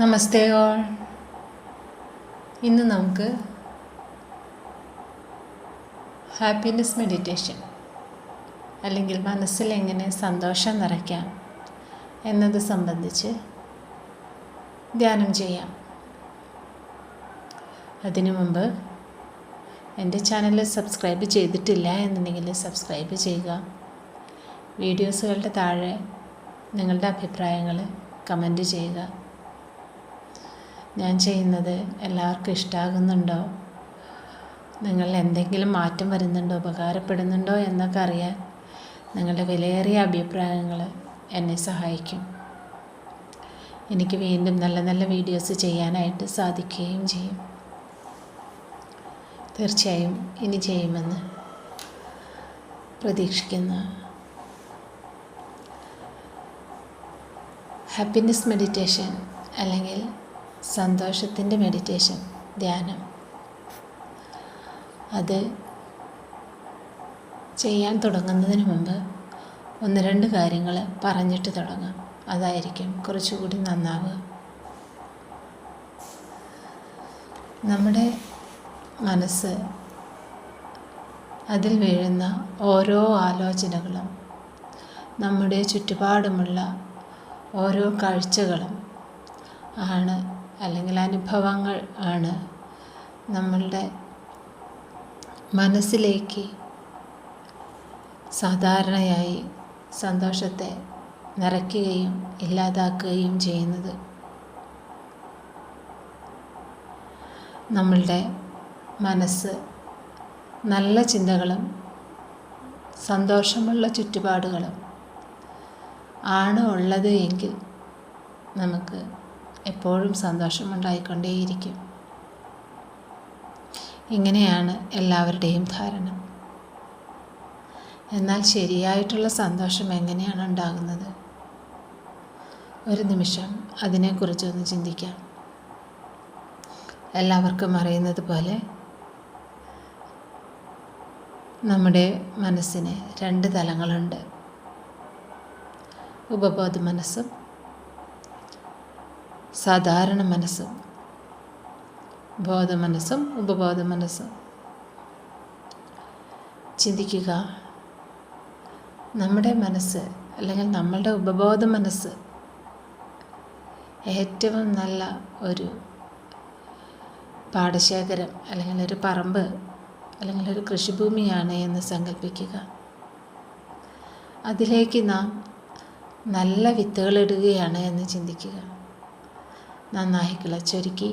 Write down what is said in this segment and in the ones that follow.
നമസ്തേ all. ഇന്ന് നമുക്ക് happiness meditation അല്ലെങ്കിൽ മനസ്സിൽ എങ്ങനെ സന്തോഷം നിറയ്ക്കാം എന്നത് സംബന്ധിച്ച് ധ്യാനം ചെയ്യാം. അതിനു മുമ്പ് എൻ്റെ ചാനൽ സബ്സ്ക്രൈബ് ചെയ്തിട്ടില്ല എന്നുണ്ടെങ്കിൽ സബ്സ്ക്രൈബ് ചെയ്യുക. വീഡിയോസുകളുടെ താഴെ നിങ്ങളുടെ അഭിപ്രായങ്ങൾ കമൻറ്റ് ചെയ്യുക. ഞാൻ ചെയ്യുന്നത് എല്ലാവർക്കും ഇഷ്ടമാകുന്നുണ്ടോ, നിങ്ങൾ എന്തെങ്കിലും മാറ്റം വരുന്നുണ്ടോ, ഉപകാരപ്പെടുന്നുണ്ടോ എന്നൊക്കെ അറിയാൻ നിങ്ങളുടെ വിലയേറിയ അഭിപ്രായങ്ങൾ എന്നെ സഹായിക്കും. എനിക്ക് വീണ്ടും നല്ല നല്ല വീഡിയോസ് ചെയ്യാനായിട്ട് സാധിക്കുകയും ചെയ്യും. തീർച്ചയായും ഇനി ചെയ്യുമെന്ന് പ്രതീക്ഷിക്കുന്നു. ഹാപ്പിനെസ് മെഡിറ്റേഷൻ അല്ലെങ്കിൽ സന്തോഷത്തിൻ്റെ മെഡിറ്റേഷൻ, ധ്യാനം, അത് ചെയ്യാൻ തുടങ്ങുന്നതിന് മുമ്പ് ഒന്ന് രണ്ട് കാര്യങ്ങൾ പറഞ്ഞിട്ട് തുടങ്ങാം. അതായിരിക്കും കുറച്ചുകൂടി നന്നാവുക. നമ്മുടെ മനസ്സ്, അതിൽ വീഴുന്ന ഓരോ ആലോചനകളും, നമ്മുടെ ചുറ്റുപാടുമുള്ള ഓരോ കാഴ്ചകളും ആണ് അല്ലെങ്കിൽ അനുഭവങ്ങൾ ആണ് നമ്മളുടെ മനസ്സിലേക്ക് സാധാരണയായി സന്തോഷത്തെ നിറയ്ക്കുകയും ഇല്ലാതാക്കുകയും ചെയ്യുന്നത്. നമ്മളുടെ മനസ്സ് നല്ല ചിന്തകളും സന്തോഷമുള്ള ചുറ്റുപാടുകളും ആണ് ഉള്ളത് എങ്കിൽ നമുക്ക് എപ്പോഴും സന്തോഷമുണ്ടായിക്കൊണ്ടേയിരിക്കും. ഇങ്ങനെയാണ് എല്ലാവരുടെയും ധാരണ. എന്നാൽ ശരിയായിട്ടുള്ള സന്തോഷം എങ്ങനെയാണ് ഉണ്ടാകുന്നത്? ഒരു നിമിഷം അതിനെക്കുറിച്ചൊന്ന് ചിന്തിക്കാം. എല്ലാവർക്കും അറിയുന്നത് പോലെ നമ്മുടെ മനസ്സിന് രണ്ട് തലങ്ങളുണ്ട്. ഉപബോധ മനസ്സും സാധാരണ മനസ്സും, ബോധമനസ്സും ഉപബോധ മനസ്സും. ചിന്തിക്കുക, നമ്മുടെ മനസ്സ് അല്ലെങ്കിൽ നമ്മളുടെ ഉപബോധ മനസ്സ് ഏറ്റവും നല്ല ഒരു പാടശേഖരം അല്ലെങ്കിൽ ഒരു പറമ്പ് അല്ലെങ്കിൽ ഒരു കൃഷിഭൂമിയാണ് എന്ന് സങ്കല്പിക്കുക. അതിലേക്ക് നാം നല്ല വിത്തുകൾ ഇടുകയാണ് എന്ന് ചിന്തിക്കുക. നന്നായി കിളച്ചൊരുക്കി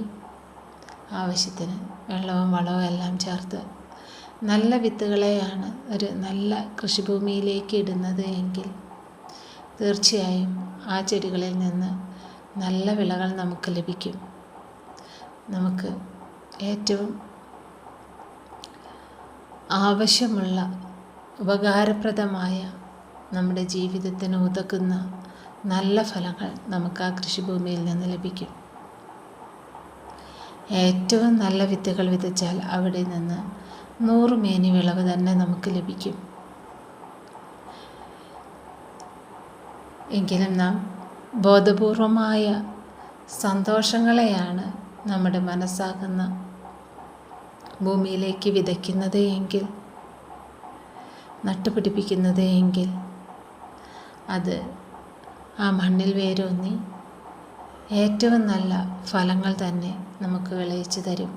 ആവശ്യത്തിന് വെള്ളവും വളവും എല്ലാം ചേർത്ത് നല്ല വിത്തുകളെയാണ് ഒരു നല്ല കൃഷിഭൂമിയിലേക്ക് ഇടുന്നത് എങ്കിൽ തീർച്ചയായും ആ ചെടികളിൽ നിന്ന് നല്ല വിളകൾ നമുക്ക് ലഭിക്കും. നമുക്ക് ഏറ്റവും ആവശ്യമുള്ള ഉപകാരപ്രദമായ നമ്മുടെ ജീവിതത്തിന് ഉതകുന്ന നല്ല ഫലങ്ങൾ നമുക്ക് ആ കൃഷിഭൂമിയിൽ നിന്ന് ലഭിക്കും. ഏറ്റവും നല്ല വിത്തുകൾ വിതച്ചാൽ അവിടെ നിന്ന് 100 മേനി വിളവ് തന്നെ നമുക്ക് ലഭിക്കും. എങ്കിലും നാം ബോധപൂർവമായ സന്തോഷങ്ങളെയാണ് നമ്മുടെ മനസ്സാകുന്ന ഭൂമിയിലേക്ക് വിതയ്ക്കുന്നത് എങ്കിൽ, നട്ടുപിടിപ്പിക്കുന്നത് എങ്കിൽ, അത് ആ മണ്ണിൽ വേരൂന്നി ഏറ്റവും നല്ല ഫലങ്ങൾ തന്നെ നമുക്ക് വിളയിച്ചു തരും.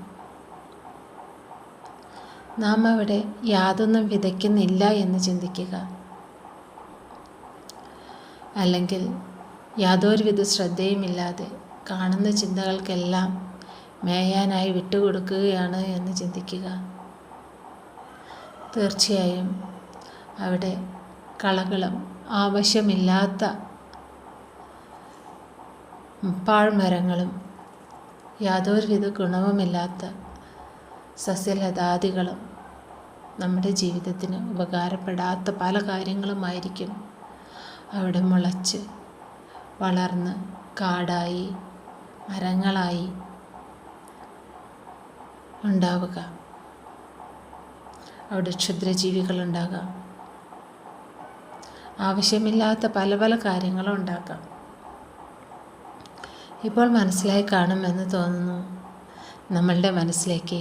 നാം അവിടെ യാതൊന്നും വിതയ്ക്കുന്നില്ല എന്ന് ചിന്തിക്കുക. അല്ലെങ്കിൽ യാതൊരുവിധ ശ്രദ്ധയുമില്ലാതെ കാണുന്ന ചിന്തകൾക്കെല്ലാം മേയാനായി വിട്ടുകൊടുക്കുകയാണ് എന്ന് ചിന്തിക്കുക. തീർച്ചയായും അവിടെ കളകളും ആവശ്യമില്ലാത്ത പാഴ്മരങ്ങളും യാതൊരുവിധ ഗുണവുമില്ലാത്ത സസ്യലതാദികളും നമ്മുടെ ജീവിതത്തിന് ഉപകാരപ്പെടാത്ത പല കാര്യങ്ങളുമായിരിക്കും അവിടെ മുളച്ച് വളർന്ന് കാടായി മരങ്ങളായി ഉണ്ടാവുക. അവിടെ ക്ഷുദ്രജീവികളുണ്ടാകാം. ആവശ്യമില്ലാത്ത പല പല കാര്യങ്ങളും ഉണ്ടാക്കാം. ഇപ്പോൾ മനസ്സിലായി കാണുമെന്ന് തോന്നുന്നു. നമ്മളുടെ മനസ്സിലേക്ക്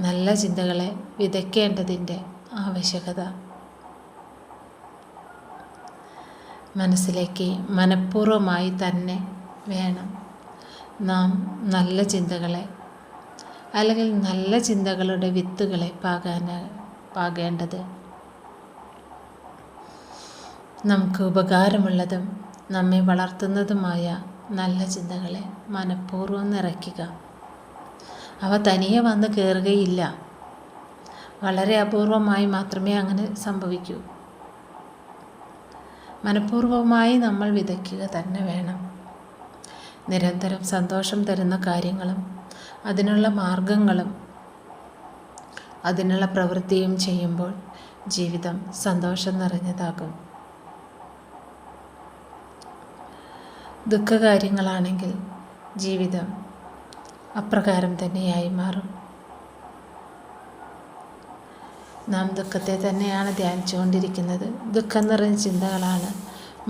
നല്ല ചിന്തകളെ വിതയ്ക്കേണ്ടതിൻ്റെ ആവശ്യകത. മനസ്സിലേക്ക് മനഃപൂർവ്വമായി തന്നെ വേണം നാം നല്ല ചിന്തകളെ അല്ലെങ്കിൽ നല്ല ചിന്തകളുടെ വിത്തുകളെ പാകേണ്ടത്. നമുക്ക് ഉപകാരമുള്ളതും നമ്മെ വളർത്തുന്നതുമായ നല്ല ചിന്തകളെ മനഃപൂർവ്വം നിറയ്ക്കുക. അവ തനിയെ വന്ന് കയറുകയില്ല. വളരെ അപൂർവമായി മാത്രമേ അങ്ങനെ സംഭവിക്കൂ. മനഃപൂർവ്വമായി നമ്മൾ വിതയ്ക്കുക തന്നെ വേണം. നിരന്തരം സന്തോഷം തരുന്ന കാര്യങ്ങളും അതിനുള്ള മാർഗങ്ങളും അതിനുള്ള പ്രവൃത്തിയും ചെയ്യുമ്പോൾ ജീവിതം സന്തോഷം നിറഞ്ഞതാകും. ദുഃഖകാര്യങ്ങളാണെങ്കിൽ ജീവിതം അപ്രകാരം തന്നെയായി മാറും. നാം ദുഃഖത്തെ തന്നെയാണ് ധ്യാനിച്ചുകൊണ്ടിരിക്കുന്നത്. ദുഃഖം നിറഞ്ഞ ചിന്തകളാണ്,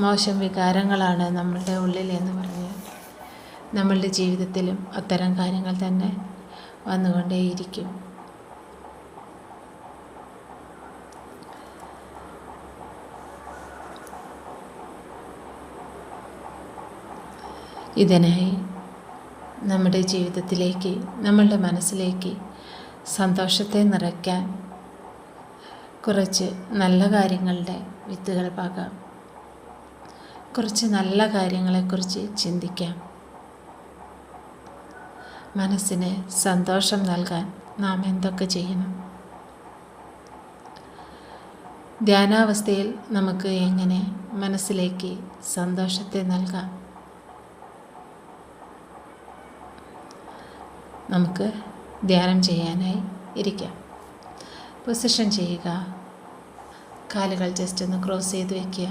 മോശം വികാരങ്ങളാണ് നമ്മളുടെ ഉള്ളിൽ എന്ന് പറഞ്ഞാൽ നമ്മളുടെ ജീവിതത്തിലും അത്തരം കാര്യങ്ങൾ തന്നെ വന്നുകൊണ്ടേയിരിക്കും. ഇതിനായി നമ്മുടെ ജീവിതത്തിലേക്ക്, നമ്മളുടെ മനസ്സിലേക്ക് സന്തോഷത്തെ നിറയ്ക്കാൻ കുറച്ച് നല്ല കാര്യങ്ങളുടെ വിത്തുകൾ പാകാം. കുറച്ച് നല്ല കാര്യങ്ങളെക്കുറിച്ച് ചിന്തിക്കാം. മനസ്സിന് സന്തോഷം നൽകാൻ നാം എന്തൊക്കെ ചെയ്യണം? ധ്യാനാവസ്ഥയിൽ നമുക്ക് എങ്ങനെ മനസ്സിലേക്ക് സന്തോഷത്തെ നൽകാം? നമുക്ക് ധ്യാനം ചെയ്യാനായി ഇരിക്കാം. പൊസിഷൻ ചെയ്യുക. കാലുകൾ ജസ്റ്റ് ഒന്ന് ക്രോസ് ചെയ്ത് വയ്ക്കുക.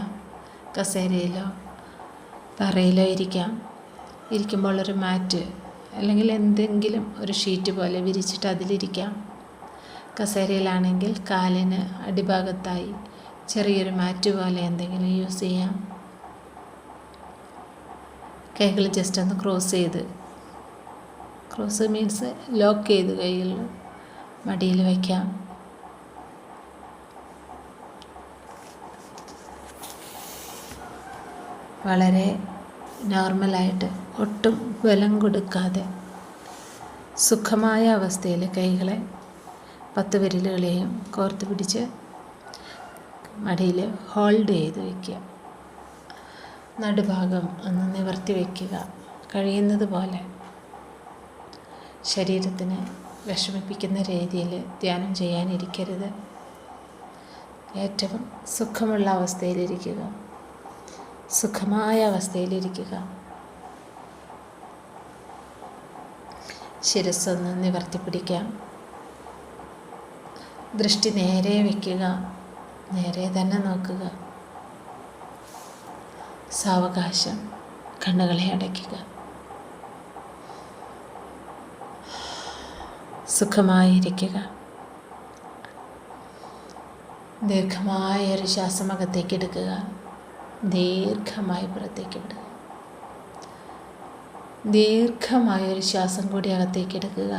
കസേരയിലോ തറയിലോ ഇരിക്കാം. ഇരിക്കുമ്പോൾ ഒരു മാറ്റ് അല്ലെങ്കിൽ എന്തെങ്കിലും ഒരു ഷീറ്റ് പോലെ വിരിച്ചിട്ട് അതിലിരിക്കാം. കസേരയിലാണെങ്കിൽ കാലിന് അടിഭാഗത്തായി ചെറിയൊരു മാറ്റ് പോലെ എന്തെങ്കിലും യൂസ് ചെയ്യാം. കൈകൾ ജസ്റ്റ് ഒന്ന് ക്രോസ് മീൻസ് ലോക്ക് ചെയ്ത് കൈകൾ മടിയിൽ വയ്ക്കാം. വളരെ നോർമലായിട്ട് ഒട്ടും ബലം കൊടുക്കാതെ സുഖമായ അവസ്ഥയിൽ കൈകളെ 10 വിരലുകളെയും കോർത്ത് പിടിച്ച് മടിയിൽ ഹോൾഡ് ചെയ്ത് വയ്ക്കുക. നടുഭാഗം ഒന്ന് നിവർത്തി വയ്ക്കുക. കഴിയുന്നത് പോലെ ശരീരത്തിന് വിഷമിപ്പിക്കുന്ന രീതിയിൽ ധ്യാനം ചെയ്യാനിരിക്കരുത്. ഏറ്റവും സുഖമുള്ള അവസ്ഥയിലിരിക്കുക. സുഖമായ അവസ്ഥയിലിരിക്കുക. ശിരസ്സൊന്ന് നിവർത്തി പിടിക്കാം. ദൃഷ്ടി നേരെ വയ്ക്കുക. നേരെ തന്നെ നോക്കുക. സാവകാശം കണ്ണുകളെ അടയ്ക്കുക. സുഖമായിരിക്കുക. ദീർഘമായ ഒരു ശ്വാസം അകത്തേക്ക് എടുക്കുക. ദീർഘമായി പുറത്തേക്ക് വിടുക. ദീർഘമായൊരു ശ്വാസം കൂടി അകത്തേക്ക് എടുക്കുക.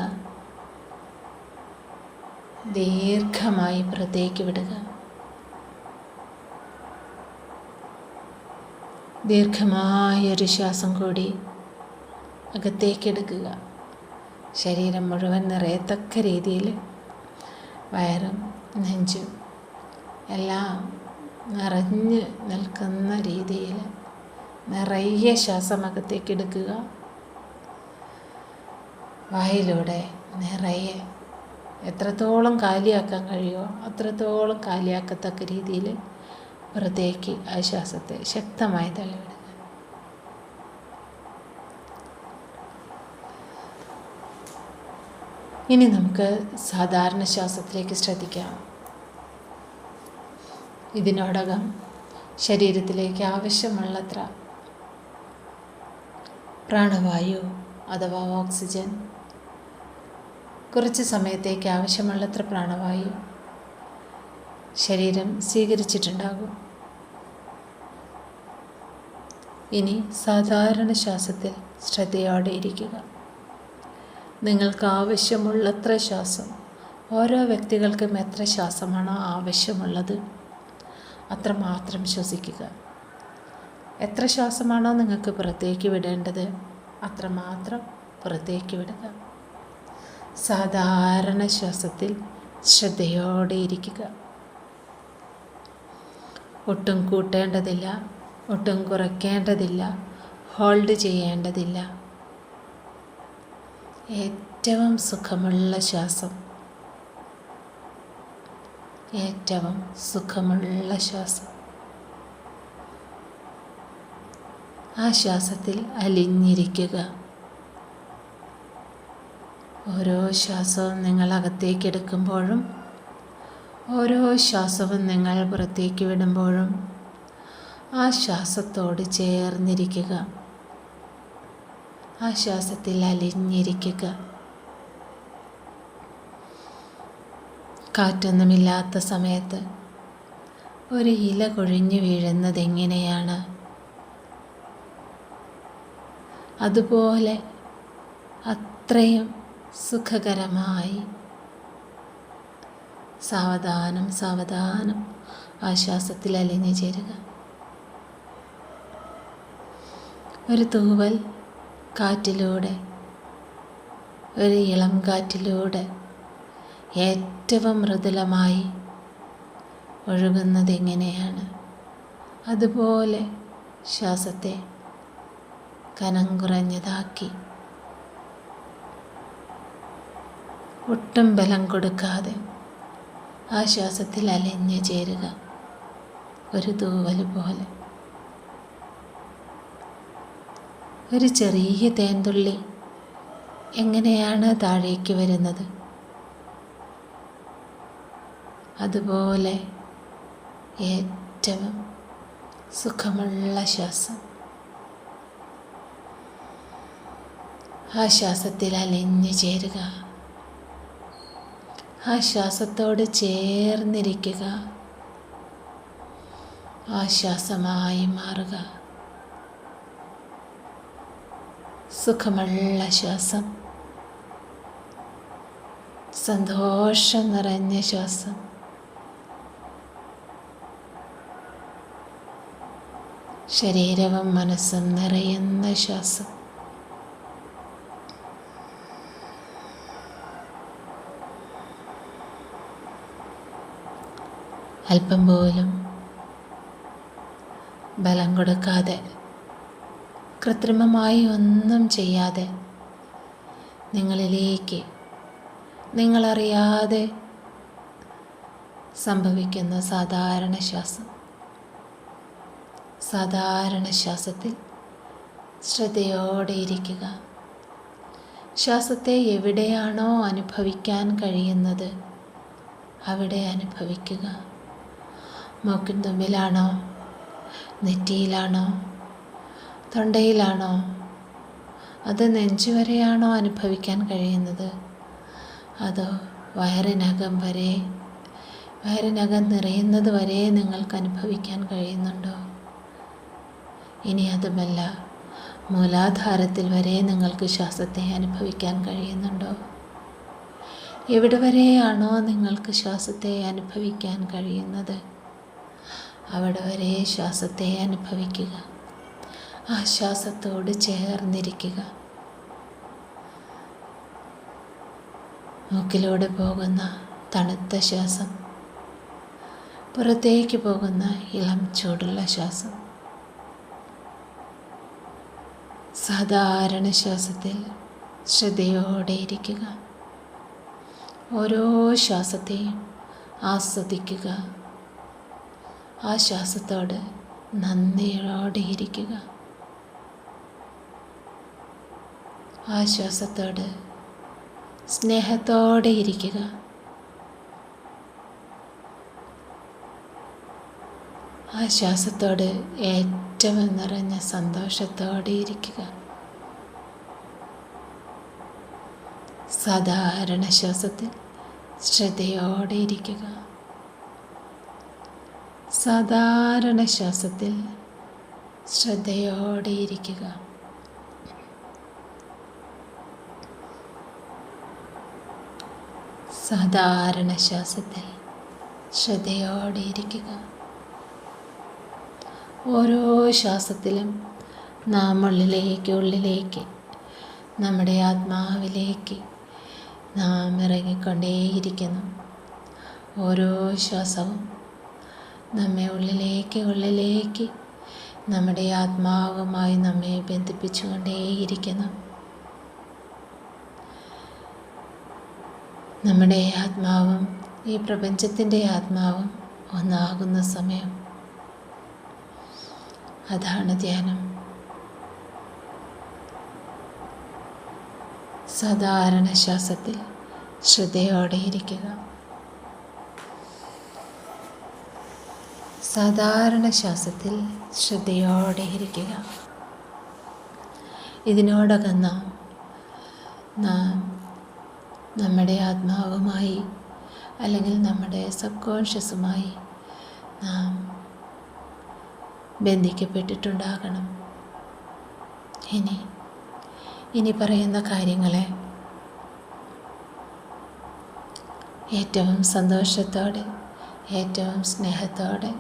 ദീർഘമായി പുറത്തേക്ക് വിടുക. ദീർഘമായൊരു ശ്വാസം കൂടി അകത്തേക്ക് എടുക്കുക. ശരീരം മുഴുവൻ നിറയത്തക്ക രീതിയിൽ വയറും നെഞ്ചും എല്ലാം നിറഞ്ഞ് നിൽക്കുന്ന രീതിയിൽ നിറയെ ശ്വാസം അകത്തേക്ക് എടുക്കുക. വായിലൂടെ നിറയെ എത്രത്തോളം കാലിയാക്കാൻ കഴിയുമോ അത്രത്തോളം കാലിയാക്കത്തക്ക രീതിയിൽ പുറത്തേക്ക് ആ ശ്വാസത്തെ ശക്തമായി തള്ളിവിടുക. ഇനി നമുക്ക് സാധാരണ ശ്വാസത്തിലേക്ക് ശ്രദ്ധിക്കാം. ഇതിനോടകം ശരീരത്തിലേക്ക് ആവശ്യമുള്ളത്ര പ്രാണവായു അഥവാ ഓക്സിജൻ, കുറച്ച് സമയത്തേക്ക് ആവശ്യമുള്ളത്ര പ്രാണവായു ശരീരം സ്വീകരിച്ചിട്ടുണ്ടാകും. ഇനി സാധാരണ ശ്വാസത്തിൽ ശ്രദ്ധയോടെ ഇരിക്കുക. നിങ്ങൾക്ക് ആവശ്യമുള്ളത്ര ശ്വാസം, ഓരോ വ്യക്തികൾക്കും എത്ര ശ്വാസമാണോ ആവശ്യമുള്ളത് അത്രമാത്രം ശ്വസിക്കുക. എത്ര ശ്വാസമാണോ നിങ്ങൾക്ക് പുറത്തേക്ക് വിടേണ്ടത് അത്രമാത്രം പുറത്തേക്ക് വിടുക. സാധാരണ ശ്വാസത്തിൽ ശ്രദ്ധയോടെ ഇരിക്കുക. ഒട്ടും കൂട്ടേണ്ടതില്ല, ഒട്ടും കുറയ്ക്കേണ്ടതില്ല, ഹോൾഡ് ചെയ്യേണ്ടതില്ല. ഏറ്റവും സുഖമുള്ള ശ്വാസം, ഏറ്റവും സുഖമുള്ള ശ്വാസം. ആ ശ്വാസത്തിൽ അലിഞ്ഞിരിക്കുക. ഓരോ ശ്വാസവും നിങ്ങൾ അകത്തേക്ക് എടുക്കുമ്പോഴും ഓരോ ശ്വാസവും നിങ്ങൾ പുറത്തേക്ക് വിടുമ്പോഴും ആ ശ്വാസത്തോട് ചേർന്നിരിക്കുക. ആ ശ്വാസത്തിൽ അലിഞ്ഞിരിക്കുക. കാറ്റൊന്നുമില്ലാത്ത സമയത്ത് ഒരു ഇല കൊഴിഞ്ഞു വീഴുന്നത് എങ്ങനെയാണ്, അതുപോലെ അത്രയും സുഖകരമായി സാവധാനം സാവധാനം ആ ശ്വാസത്തിൽ അലിഞ്ഞു ചേരുക. ഒരു തൂവൽ കാറ്റിലൂടെ, ഒരു ഇളം കാറ്റിലൂടെ ഏറ്റവും മൃദുലമായി ഒഴുകുന്നത് എങ്ങനെയാണ്, അതുപോലെ ശ്വാസത്തെ കനം കുറഞ്ഞതാക്കി ഒട്ടും ബലം കൊടുക്കാതെ ആ ശ്വാസത്തിൽ അലിഞ്ഞു ചേരുക. ഒരു തൂവൽ പോലെ. ഒരു ചെറിയ തേൻതുള്ളി എങ്ങനെയാണ് താഴേക്ക് വരുന്നത്, അതുപോലെ ഏറ്റവും സുഖമുള്ള ശ്വാസം. ആ ശ്വാസത്തിൽ അലിഞ്ഞു ചേരുക. ആ ശ്വാസത്തോട് ചേർന്നിരിക്കുക. ആ ശ്വാസമായി മാറുക. സുഖമുള്ള ശ്വാസം, സന്തോഷം നിറഞ്ഞ ശ്വാസം. ശരീരവും മനസ്സും നിറയുന്ന ശ്വാസം. അല്പം പോലും ബലം കൊടുക്കാതെ, കൃത്രിമമായി ഒന്നും ചെയ്യാതെ നിങ്ങളിലേക്ക് നിങ്ങളറിയാതെ സംഭവിക്കുന്ന സാധാരണ ശ്വാസം. സാധാരണ ശ്വാസത്തിൽ ശ്രദ്ധയോടെ ഇരിക്കുക. ശ്വാസത്തെ എവിടെയാണോ അനുഭവിക്കാൻ കഴിയുന്നത് അവിടെ അനുഭവിക്കുക. മൂക്കിൻ തുമ്പിലാണോ, നെറ്റിയിലാണോ, തൊണ്ടയിലാണോ, അത് നെഞ്ചുവരെയാണോ അനുഭവിക്കാൻ കഴിയുന്നത്, അതോ വയറിനകം വരെ, വയറിനകം നിറയുന്നത് വരെ നിങ്ങൾക്ക് അനുഭവിക്കാൻ കഴിയുന്നുണ്ടോ? ഇനി അതുമല്ല, മൂലാധാരത്തിൽ വരെ നിങ്ങൾക്ക് ശ്വാസത്തെ അനുഭവിക്കാൻ കഴിയുന്നുണ്ടോ? എവിടെ വരെയാണോ നിങ്ങൾക്ക് ശ്വാസത്തെ അനുഭവിക്കാൻ കഴിയുന്നത് അവിടെ വരെ ശ്വാസത്തെ അനുഭവിക്കുക. ആ ശ്വാസത്തോട് ചേർന്നിരിക്കുക. മൂക്കിലൂടെ പോകുന്ന തണുത്ത ശ്വാസം, പുറത്തേക്ക് പോകുന്ന ഇളം ചൂടുള്ള ശ്വാസം. സാധാരണ ശ്വാസത്തിൽ ശ്രദ്ധയോടെ ഇരിക്കുക. ഓരോ ശ്വാസത്തെയും ആസ്വദിക്കുക. ആ ശ്വാസത്തോട് നന്ദിയോടെ ഇരിക്കുക. ആ ശ്വാസത്തോട് സ്നേഹത്തോടെ ഇരിക്കുക. ആ ശ്വാസത്തോട് ഏറ്റവും നിറഞ്ഞ സന്തോഷത്തോടെ ഇരിക്കുക. സാധാരണ ശ്വാസത്തിൽ ശ്രദ്ധയോടെ ഇരിക്കുക. സാധാരണ ശ്വാസത്തിൽ ശ്രദ്ധയോടെ ഇരിക്കുക. സാധാരണ ശ്വാസത്തിൽ ശ്രദ്ധയോടെ ഇരിക്കുക. ഓരോ ശ്വാസത്തിലും നാം ഉള്ളിലേക്ക് നമ്മുടെ ആത്മാവിലേക്ക് നാം ഇറങ്ങിക്കൊണ്ടേയിരിക്കുന്നു. ഓരോ ശ്വാസവും നമ്മെ ഉള്ളിലേക്ക് നമ്മുടെ ആത്മാവുമായി നമ്മെ ബന്ധിപ്പിച്ചുകൊണ്ടേയിരിക്കുന്നു. നമ്മുടെ ആത്മാവും ഈ പ്രപഞ്ചത്തിൻ്റെ ആത്മാവും ഒന്നാകുന്ന സമയം, അതാണ് ധ്യാനം. സാധാരണ ശ്വാസത്തിൽ ശ്രദ്ധയോടെ ഇരിക്കുക. സാധാരണ ശ്വാസത്തിൽ ശ്രദ്ധയോടെ ഇരിക്കുക. ഇതിനോടകം നാം നമ്മുടെ ആത്മാവുമായി അല്ലെങ്കിൽ നമ്മുടെ സബ് കോൺഷ്യസുമായി നാം ബന്ധിക്കപ്പെട്ടിട്ടുണ്ടാകണം. ഇനി പറയുന്ന കാര്യങ്ങളെ ഏറ്റവും സന്തോഷത്തോടെ, ഏറ്റവും സ്നേഹത്തോടെ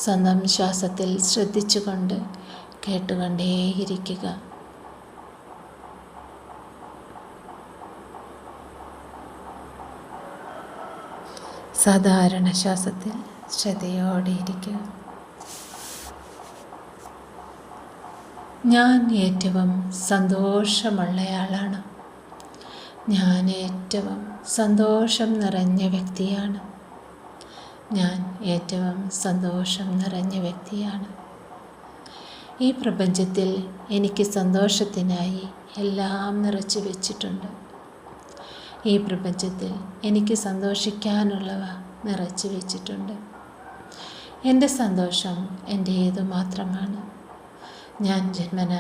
സ്വന്തം ശ്വാസത്തിൽ ശ്രദ്ധിച്ചുകൊണ്ട് കേട്ടുകൊണ്ടേയിരിക്കുക. സാധാരണ ശ്വാസത്തിൽ ശ്രദ്ധയോടെ ഇരിക്കുക. ഞാൻ ഏറ്റവും സന്തോഷമുള്ളയാളാണ്. ഞാൻ ഏറ്റവും സന്തോഷം നിറഞ്ഞ വ്യക്തിയാണ്. ഞാൻ ഏറ്റവും സന്തോഷം നിറഞ്ഞ വ്യക്തിയാണ്. ഈ പ്രപഞ്ചത്തിൽ എനിക്ക് സന്തോഷത്തിനായി എല്ലാം നിറച്ചു വെച്ചിട്ടുണ്ട്. ഈ പ്രപഞ്ചത്തിൽ എനിക്ക് സന്തോഷിക്കാനുള്ളവ നിറച്ചു വെച്ചിട്ടുണ്ട്. എൻ്റെ സന്തോഷം എൻ്റേതു മാത്രമാണ്. ഞാൻ ജന്മന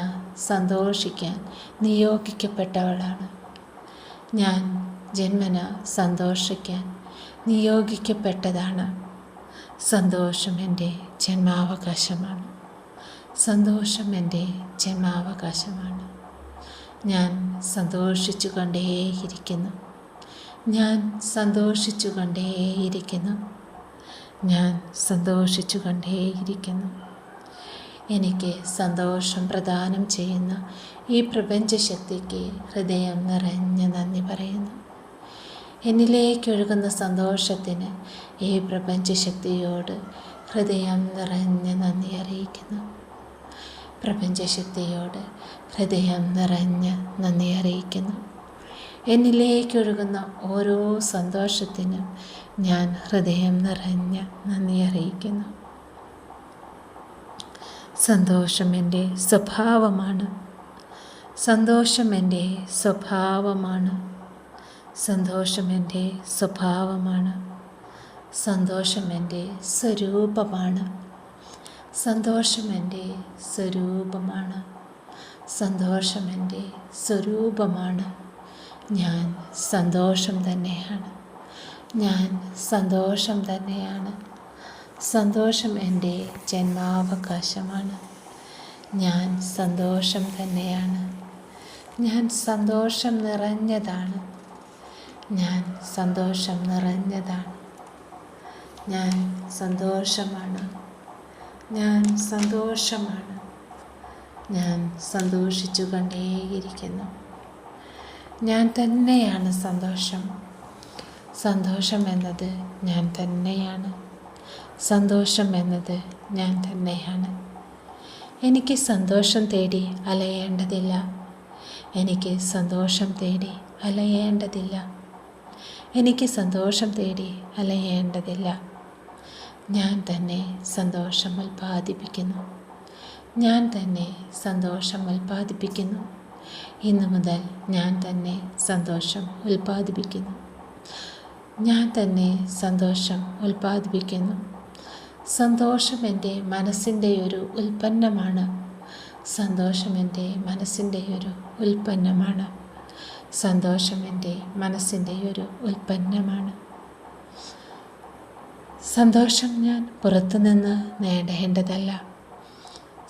സന്തോഷിക്കാൻ നിയോഗിക്കപ്പെട്ടവളാണ്. ഞാൻ ജന്മന സന്തോഷിക്കാൻ നിയോഗിക്കപ്പെട്ടതാണ്. സന്തോഷം എൻ്റെ ജന്മാവകാശമാണ്. സന്തോഷം എൻ്റെ ജന്മാവകാശമാണ്. ഞാൻ സന്തോഷിച്ചു കൊണ്ടേയിരിക്കുന്നു. ഞാൻ സന്തോഷിച്ചു കൊണ്ടേയിരിക്കുന്നു. ഞാൻ സന്തോഷിച്ചു കൊണ്ടേയിരിക്കുന്നു. എനിക്ക് സന്തോഷം പ്രദാനം ചെയ്യുന്ന ഈ പ്രപഞ്ചശക്തിക്ക് ഹൃദയം നിറഞ്ഞ നന്ദി പറയുന്നു. എന്നിലേക്കൊഴുകുന്ന സന്തോഷത്തിന് ഈ പ്രപഞ്ചശക്തിയോട് ഹൃദയം നിറഞ്ഞ നന്ദി അറിയിക്കുന്നു. പ്രപഞ്ചശക്തിയോട് ഹൃദയം നിറഞ്ഞ നന്ദി അറിയിക്കുന്നു. എന്നിലേക്കൊഴുകുന്ന ഓരോ സന്തോഷത്തിനും ഞാൻ ഹൃദയം നിറഞ്ഞ നന്ദി അറിയിക്കുന്നു. സന്തോഷം എൻ്റെ സ്വഭാവമാണ്. സന്തോഷം എൻ്റെ സ്വഭാവമാണ്. സന്തോഷം എൻ്റെ സ്വഭാവമാണ്. സന്തോഷം എൻ്റെ സ്വരൂപമാണ്. സന്തോഷം എൻ്റെ സ്വരൂപമാണ്. സന്തോഷം എൻ്റെ സ്വരൂപമാണ്. ഞാൻ സന്തോഷം തന്നെയാണ്. ഞാൻ സന്തോഷം തന്നെയാണ്. സന്തോഷം എൻ്റെ ജന്മാവകാശമാണ്. ഞാൻ സന്തോഷം തന്നെയാണ്. ഞാൻ സന്തോഷം നിറഞ്ഞതാണ്. ഞാൻ സന്തോഷം നിറഞ്ഞതാണ്. ഞാൻ സന്തോഷമാണ്. ഞാൻ സന്തോഷമാണ്. ഞാൻ സന്തോഷിച്ചു കൊണ്ടേയിരിക്കുന്നു. ഞാൻ തന്നെയാണ് സന്തോഷം. സന്തോഷം എന്നത് ഞാൻ തന്നെയാണ്. സന്തോഷം എന്നത് ഞാൻ തന്നെയാണ്. എനിക്ക് സന്തോഷം തേടി അലയേണ്ടതില്ല. എനിക്ക് സന്തോഷം തേടി അലയേണ്ടതില്ല. എനിക്ക് സന്തോഷം തേടി അലയേണ്ടതില്ല. ഞാൻ തന്നെ സന്തോഷം ഉൽപ്പാദിപ്പിക്കുന്നു. ഞാൻ തന്നെ സന്തോഷം ഉൽപ്പാദിപ്പിക്കുന്നു. ഇന്നു മുതൽ ഞാൻ തന്നെ സന്തോഷം ഉൽപ്പാദിപ്പിക്കുന്നു. ഞാൻ തന്നെ സന്തോഷം ഉൽപ്പാദിപ്പിക്കുന്നു. സന്തോഷം എൻ്റെ മനസ്സിൻ്റെ ഒരു ഉൽപ്പന്നമാണ്. സന്തോഷം എൻ്റെ മനസ്സിൻ്റെ ഒരു ഉൽപ്പന്നമാണ്. സന്തോഷം എൻ്റെ മനസ്സിൻ്റെ ഒരു ഉൽപ്പന്നമാണ്. സന്തോഷം ഞാൻ പുറത്തുനിന്ന് നേടേണ്ടതല്ല.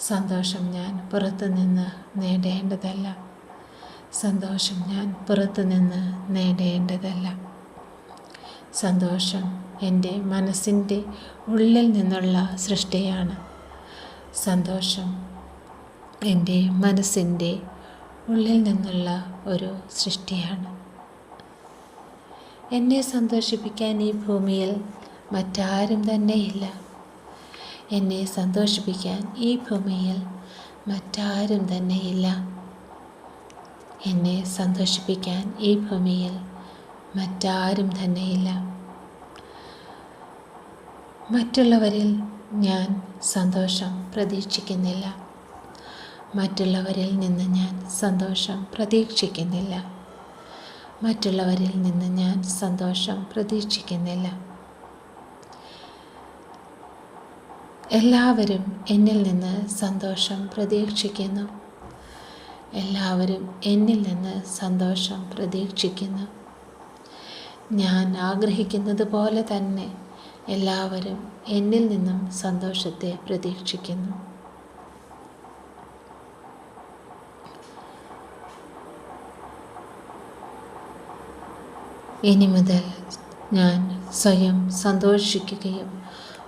സന്തോഷം ഞാൻ പുറത്തുനിന്ന് നേടേണ്ടതല്ല. സന്തോഷം ഞാൻ പുറത്തുനിന്ന് നേടേണ്ടതല്ല. സന്തോഷം എൻ്റെ മനസ്സിൻ്റെ ഉള്ളിൽ നിന്നുള്ള സൃഷ്ടിയാണ്. സന്തോഷം എൻ്റെ മനസ്സിൻ്റെ ഉള്ളിൽ നിന്നുള്ള ഒരു സൃഷ്ടിയാണ്. എന്നെ സന്തോഷിപ്പിക്കാൻ ഈ ഭൂമിയിൽ മറ്റാരും തന്നെയില്ല. എന്നെ സന്തോഷിപ്പിക്കാൻ ഈ ഭൂമിയിൽ മറ്റാരും തന്നെയില്ല. എന്നെ സന്തോഷിപ്പിക്കാൻ ഈ ഭൂമിയിൽ മറ്റാരും തന്നെയില്ല. മറ്റുള്ളവരിൽ ഞാൻ സന്തോഷം പ്രതീക്ഷിക്കുന്നില്ല. മറ്റുള്ളവരിൽ നിന്ന് ഞാൻ സന്തോഷം പ്രതീക്ഷിക്കുന്നില്ല. മറ്റുള്ളവരിൽ നിന്ന് ഞാൻ സന്തോഷം പ്രതീക്ഷിക്കുന്നില്ല. എല്ലാവരും എന്നിൽ നിന്ന് സന്തോഷം പ്രതീക്ഷിക്കുന്നു. എല്ലാവരും എന്നിൽ നിന്ന് സന്തോഷം പ്രതീക്ഷിക്കുന്നു. ഞാൻ ആഗ്രഹിക്കുന്നത് പോലെ തന്നെ എല്ലാവരും എന്നിൽ നിന്നും സന്തോഷത്തെ പ്രതീക്ഷിക്കുന്നു. ഇനി മുതൽ ഞാൻ സ്വയം സന്തോഷിക്കുകയും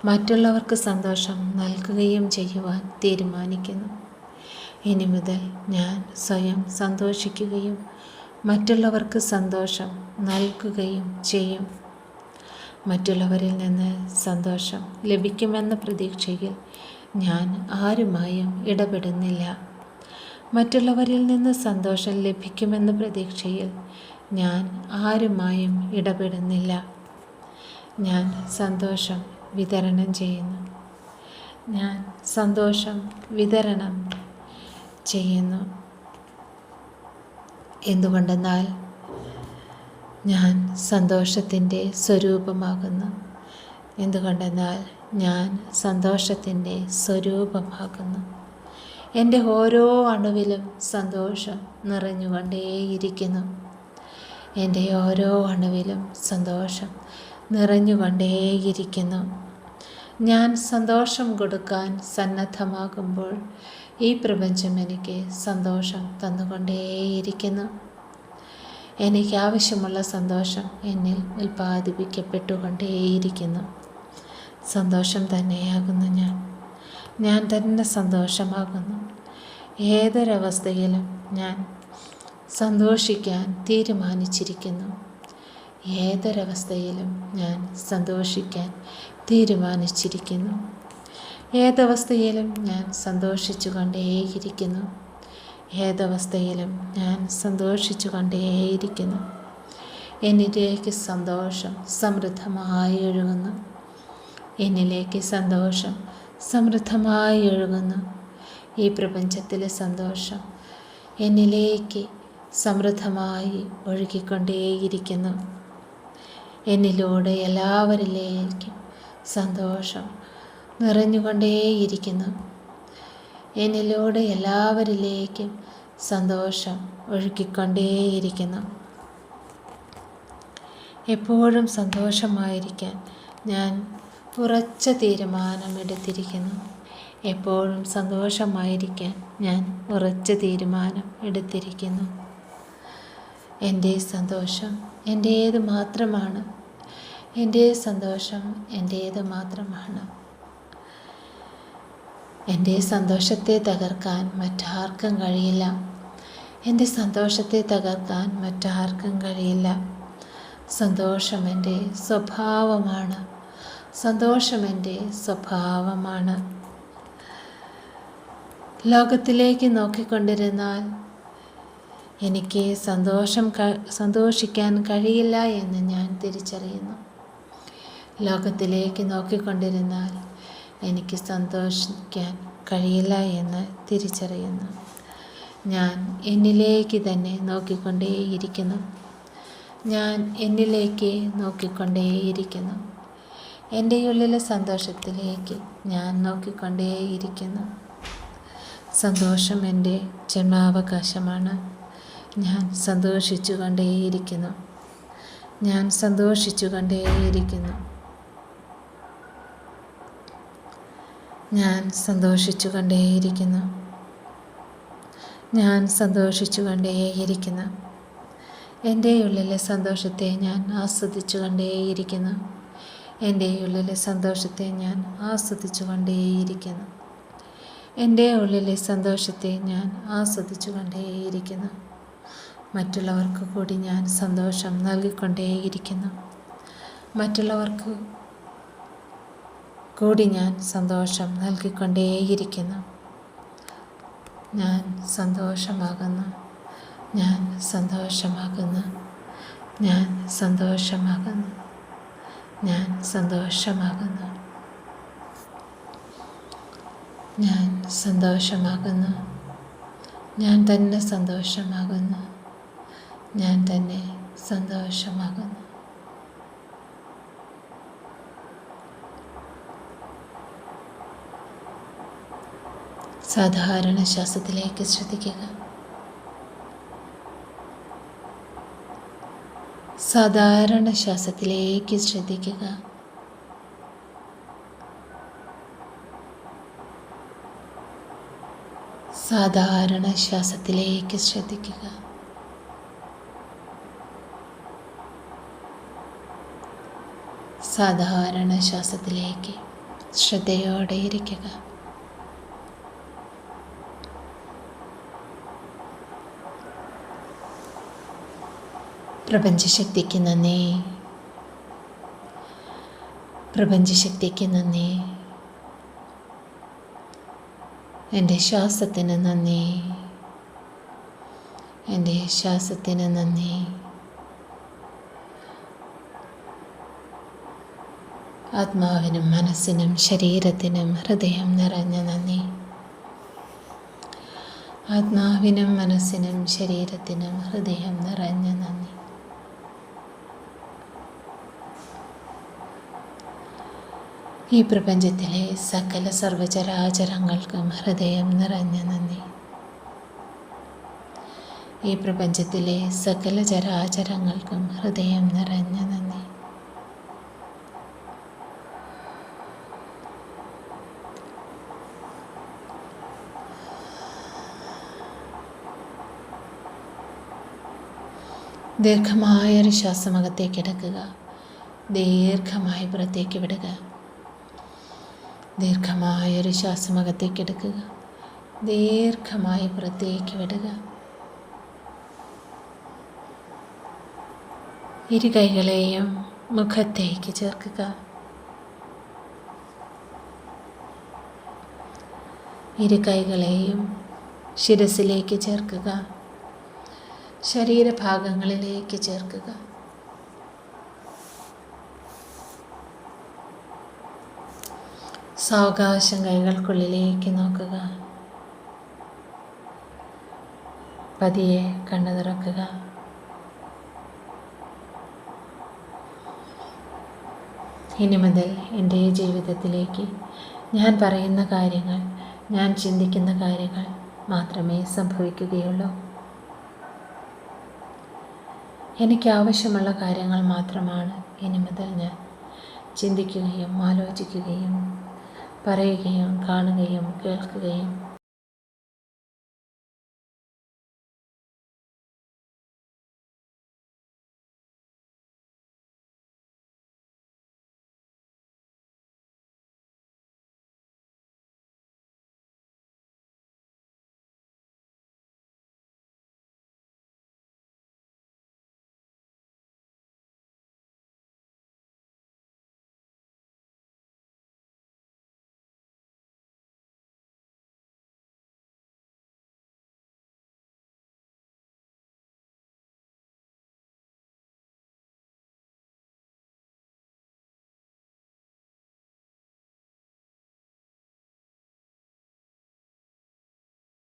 മറ്റുള്ളവർക്ക് സന്തോഷം നൽകുകയും ചെയ്യുവാൻ തീരുമാനിക്കുന്നു. ഇനി മുതൽ ഞാൻ സ്വയം സന്തോഷിക്കുകയും മറ്റുള്ളവർക്ക് സന്തോഷം നൽകുകയും ചെയ്യും. മറ്റുള്ളവരിൽ നിന്ന് സന്തോഷം ലഭിക്കുമെന്ന പ്രതീക്ഷയിൽ ഞാൻ ആരുമായും ഇടപെടുന്നില്ല. മറ്റുള്ളവരിൽ നിന്ന് സന്തോഷം ലഭിക്കുമെന്ന പ്രതീക്ഷയിൽ ഞാൻ ആരുമായും ഇടപെടുന്നില്ല. ഞാൻ സന്തോഷം വിതരണം ചെയ്യുന്നു. ഞാൻ സന്തോഷം വിതരണം ചെയ്യുന്നു. എന്തുകൊണ്ടെന്നാൽ ഞാൻ സന്തോഷത്തിൻ്റെ സ്വരൂപമാകുന്നു. എന്തുകൊണ്ടെന്നാൽ ഞാൻ സന്തോഷത്തിൻ്റെ സ്വരൂപമാകുന്നു. എൻ്റെ ഓരോ അണുവിലും സന്തോഷം നിറഞ്ഞുകൊണ്ടേയിരിക്കുന്നു. എൻ്റെ ഓരോ അണുവിലും സന്തോഷം നിറഞ്ഞുകൊണ്ടേയിരിക്കുന്നു. ഞാൻ സന്തോഷം കൊടുക്കാൻ സന്നദ്ധമാകുമ്പോൾ ഈ പ്രപഞ്ചം എനിക്ക് സന്തോഷം തന്നുകൊണ്ടേയിരിക്കുന്നു. എനിക്ക് ആവശ്യമുള്ള സന്തോഷം എന്നിൽ ഉൽപ്പാദിപ്പിക്കപ്പെട്ടുകൊണ്ടേയിരിക്കുന്നു. സന്തോഷം തന്നെയാകുന്നു ഞാൻ. ഞാൻ തന്നെ സന്തോഷമാകുന്നു. ഏതൊരവസ്ഥയിലും ഞാൻ സന്തോഷിക്കാൻ തീരുമാനിച്ചിരിക്കുന്നു. ഏതൊരവസ്ഥയിലും ഞാൻ സന്തോഷിക്കാൻ തീരുമാനിച്ചിരിക്കുന്നു. ഏതവസ്ഥയിലും ഞാൻ സന്തോഷിച്ചു കൊണ്ടേയിരിക്കുന്നു. ഏതവസ്ഥയിലും ഞാൻ സന്തോഷിച്ചു കൊണ്ടേയിരിക്കുന്നു. എന്നിലേക്ക് സന്തോഷം സമൃദ്ധമായി ഒഴുകുന്നു. എന്നിലേക്ക് സന്തോഷം സമൃദ്ധമായി ഒഴുകുന്നു. ഈ പ്രപഞ്ചത്തിലെ സന്തോഷം എന്നിലേക്ക് സമൃദ്ധമായി ഒഴുകിക്കൊണ്ടേയിരിക്കുന്നു. എന്നിലൂടെ എല്ലാവരിലേക്കും സന്തോഷം നിറഞ്ഞുകൊണ്ടേയിരിക്കുന്നു. എന്നിലൂടെ എല്ലാവരിലേക്കും സന്തോഷം ഒഴുകിക്കൊണ്ടേയിരിക്കുന്നു. എപ്പോഴും സന്തോഷമായിരിക്കാൻ ഞാൻ ഉറച്ച തീരുമാനമെടുത്തിരിക്കുന്നു. എപ്പോഴും സന്തോഷമായിരിക്കാൻ ഞാൻ ഉറച്ച തീരുമാനം എടുത്തിരിക്കുന്നു. എൻ്റെ സന്തോഷം എൻ്റേത് മാത്രമാണ്. എൻ്റെ സന്തോഷം എൻ്റേത് മാത്രമാണ്. എൻ്റെ സന്തോഷത്തെ തകർക്കാൻ മറ്റാർക്കും കഴിയില്ല. എൻ്റെ സന്തോഷത്തെ തകർക്കാൻ മറ്റാർക്കും കഴിയില്ല. സന്തോഷം എൻ്റെ സ്വഭാവമാണ്. സന്തോഷം എൻ്റെ സ്വഭാവമാണ്. ലോകത്തിലേക്ക് നോക്കിക്കൊണ്ടിരുന്നാൽ എനിക്ക് സന്തോഷിക്കാൻ കഴിയില്ല എന്ന് ഞാൻ തിരിച്ചറിയുന്നു. ലോകത്തിലേക്ക് നോക്കിക്കൊണ്ടിരുന്നാൽ എനിക്ക് സന്തോഷിക്കാൻ കഴിയില്ല എന്ന് തിരിച്ചറിയുന്നു. ഞാൻ എന്നിലേക്ക് തന്നെ നോക്കിക്കൊണ്ടേയിരിക്കുന്നു. ഞാൻ എന്നിലേക്ക് നോക്കിക്കൊണ്ടേയിരിക്കുന്നു. എൻ്റെ ഉള്ളിലെ സന്തോഷത്തിലേക്ക് ഞാൻ നോക്കിക്കൊണ്ടേയിരിക്കുന്നു. സന്തോഷം എൻ്റെ ജന്മാവകാശമാണ്. ഞാൻ സന്തോഷിച്ചു കൊണ്ടേയിരിക്കുന്നു. ഞാൻ സന്തോഷിച്ചു കൊണ്ടേയിരിക്കുന്നു. ഞാൻ സന്തോഷിച്ചു കൊണ്ടേയിരിക്കുന്നു. ഞാൻ സന്തോഷിച്ചു കൊണ്ടേയിരിക്കുന്നു. എൻ്റെ ഉള്ളിലെ സന്തോഷത്തെ ഞാൻ ആസ്വദിച്ചു കൊണ്ടേയിരിക്കുന്നു. എൻ്റെ ഉള്ളിലെ സന്തോഷത്തെ ഞാൻ ആസ്വദിച്ചു കൊണ്ടേയിരിക്കുന്നു. എൻ്റെ ഉള്ളിലെ സന്തോഷത്തെ ഞാൻ ആസ്വദിച്ചു കൊണ്ടേയിരിക്കുന്നു. മറ്റുള്ളവർക്ക് കൂടി ഞാൻ സന്തോഷം നൽകിക്കൊണ്ടേയിരിക്കുന്നു. മറ്റുള്ളവർക്ക് കൂടി ഞാൻ സന്തോഷം നൽകിക്കൊണ്ടേയിരിക്കുന്നു. ഞാൻ സന്തോഷമാകുന്നു. ഞാൻ സന്തോഷമാകുന്നു. ഞാൻ സന്തോഷമാകുന്നു. ഞാൻ സന്തോഷമാകുന്നു. ഞാൻ സന്തോഷമാകുന്നു. ഞാൻ തന്നെ സന്തോഷമാകുന്നു. ഞാൻ തന്നെ സന്തോഷമാകുന്നു. സാധാരണ ശ്വാസത്തിലേക്ക് ശ്രദ്ധിക്കുക. സാധാരണ ശ്വാസത്തിലേക്ക് ശ്രദ്ധിക്കുക. സാധാരണ ശ്വാസത്തിലേക്ക് ശ്രദ്ധിക്കുക. സാധാരണ ശ്വാസത്തിലേക്ക് ശ്രദ്ധയോടെ ഇരിക്കുക. പ്രപഞ്ചശക്തിക്ക് നന്ദി. പ്രപഞ്ചശക്തിക്ക് നന്ദി. എൻ്റെ ശ്വാസത്തിന് നന്ദി. എൻ്റെ ശ്വാസത്തിന് നന്ദി. ആത്മാവിനും മനസ്സിനും ശരീരത്തിനും ഹൃദയം നിറഞ്ഞ നന്ദി. ആത്മാവിനും മനസ്സിനും ശരീരത്തിനും ഹൃദയം നിറഞ്ഞ നന്ദി. ഈ പ്രപഞ്ചത്തിലെ സകല സർവചരാചരങ്ങൾക്കും ഹൃദയം നിറഞ്ഞ നന്ദി. ഈ പ്രപഞ്ചത്തിലെ സകല ചരാചരങ്ങൾക്കും ഹൃദയം നിറഞ്ഞ നന്ദി. ദീർഘമായൊരു ശ്വാസം അകത്തേക്ക് എടുക്കുക. ദീർഘമായി പുറത്തേക്ക് വിടുക. ദീർഘമായൊരു ശ്വാസം അകത്തേക്ക് എടുക്കുക. ദീർഘമായി പുറത്തേക്ക് വിടുക. ഇരു കൈകളെയും മുഖത്തേക്ക് ചേർക്കുക. ഇരു കൈകളെയും ശിരസിലേക്ക് ചേർക്കുക. ശരീരഭാഗങ്ങളിലേക്ക് ചേർക്കുക. സാവകാശം കൈകൾക്കുള്ളിലേക്ക് നോക്കുക. പതിയെ കണ്ണു തുറക്കുക. ഇനി മുതൽ എൻ്റെ ജീവിതത്തിലേക്ക് ഞാൻ പറയുന്ന കാര്യങ്ങൾ, ഞാൻ ചിന്തിക്കുന്ന കാര്യങ്ങൾ മാത്രമേ സംഭവിക്കുകയുള്ളൂ. എനിക്ക് ആവശ്യമുള്ള കാര്യങ്ങൾ മാത്രമാണ് ഇനി മുതൽ ഞാൻ ചിന്തിക്കുകയും ആലോചിക്കുകയും പറയുകയും കാണുകയും കേൾക്കുകയും